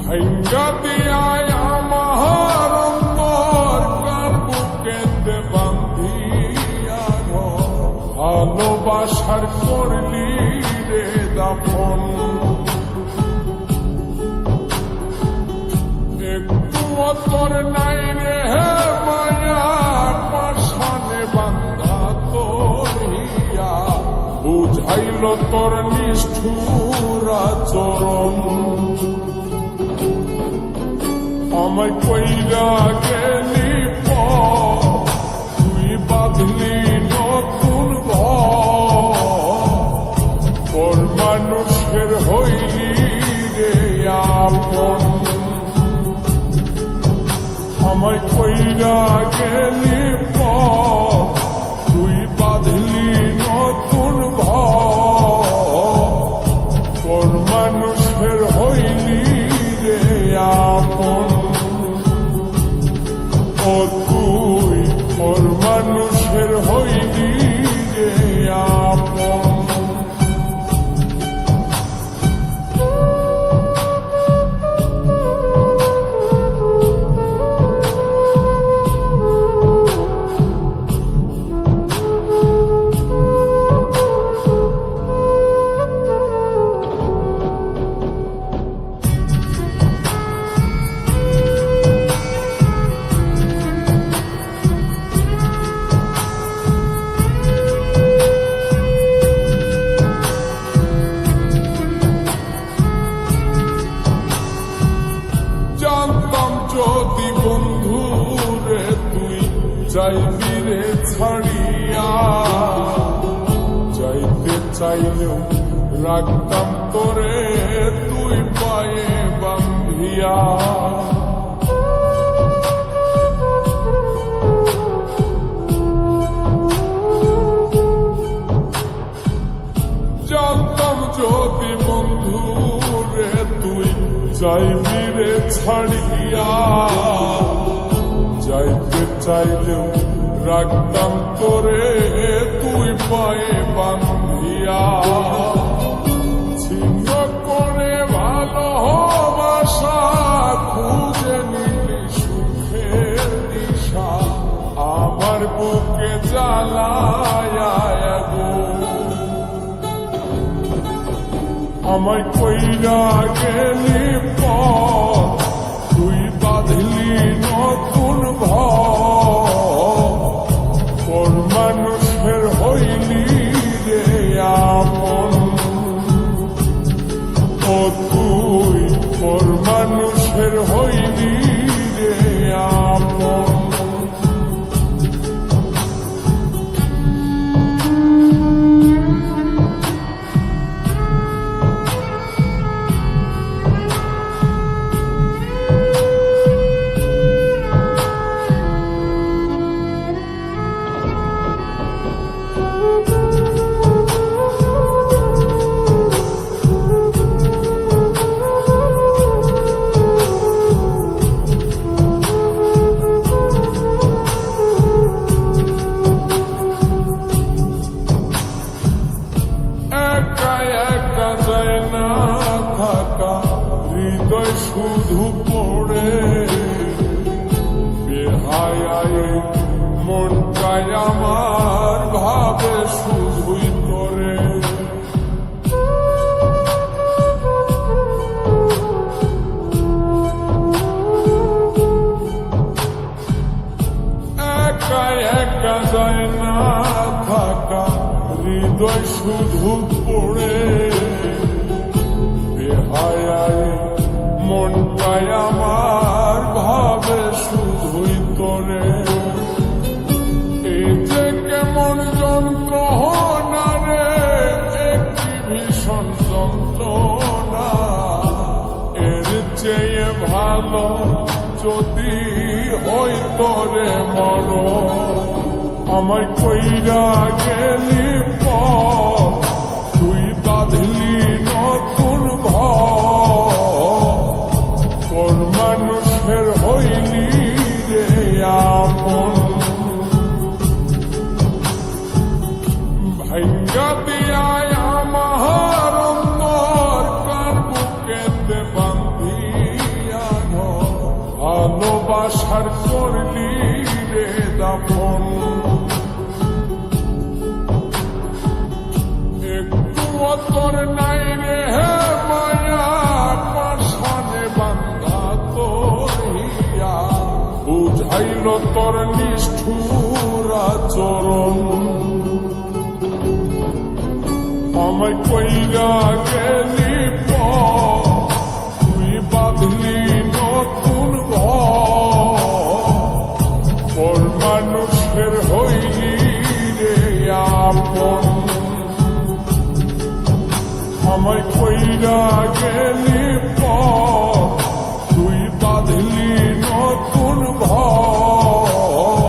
ভাইঙ্গা দিয়ায় আমার অন্তর কার বুকেতে বান্ধিয়া ভালোবাসার করলি রে দাফন একটু তোর নাই রে মায়া পাশানে বান্ধা তোর হিয়া বুঝাইল তোর নিষ্ঠুর আচরণ আমায় কইরা গেলি তুই বাঁধলি নতুন ঘর মানুষের হইলি রে আপন আমায় কইরা গেলি তুই বাঁধলি নতুন ঘর মানুষের হইলি রে আপন ও তুই ওর মানুষের হইলি রে আপন যদি বন্ধু রে তুই যাইবি রে ছাড়িয়া যাইতে চাইলেও রাখতাম তোরে তুই পায়ে বান্ধিয়া জানতাম যদি বন্ধু রে তুই যাইবি রে ছাড়িয়া যাইতে চাইলেও রাখতাম তোরে তুই পায়ে বান্ধিয়া ছিন্ন করে ভালোবাসা খুঁজে নিলি সুখের দিশা আমার বুকে জ্বালায় গো আমায় কইরা গেলি তুই বাঁধলি নতুন ঘর মানুষের হইলি রে আপন ও তুই ওর মানুষের হইলি রে আপন হৃদয় শুধু পড়ে বেহায় মনটায় আমার ভাবে শুধুই তোরে একা একা যায় না থাকা হৃদয় শুধু পড়ে বেহায় মনটায় আমার ভাবে শুধুই তোরে এই যে কেমন যন্ত্রণা রে একটি ভীষণ যন্ত্রণা এর চেয়ে ভালো যদি হইতো রে মর আমায় কইরা গেলি তুই বাঁধলি নতুন ঘর মানুষের হইলি রে আপন ভাইঙ্গা দিয়ায় আমার অন্তর কার বুকেতে বান্ধিয়া ভালোবাসার করলি রে দাফন একটু তোর নাই রে মায়া পাশানে বান্ধা তোর হিয়া বুঝাইল তোর নিষ্ঠুর আচরণ আমায় কইরা গেলি তুই বাঁধলি নতুন ঘর মানুষের হইলি রে আপন আমায় কইরা গেলি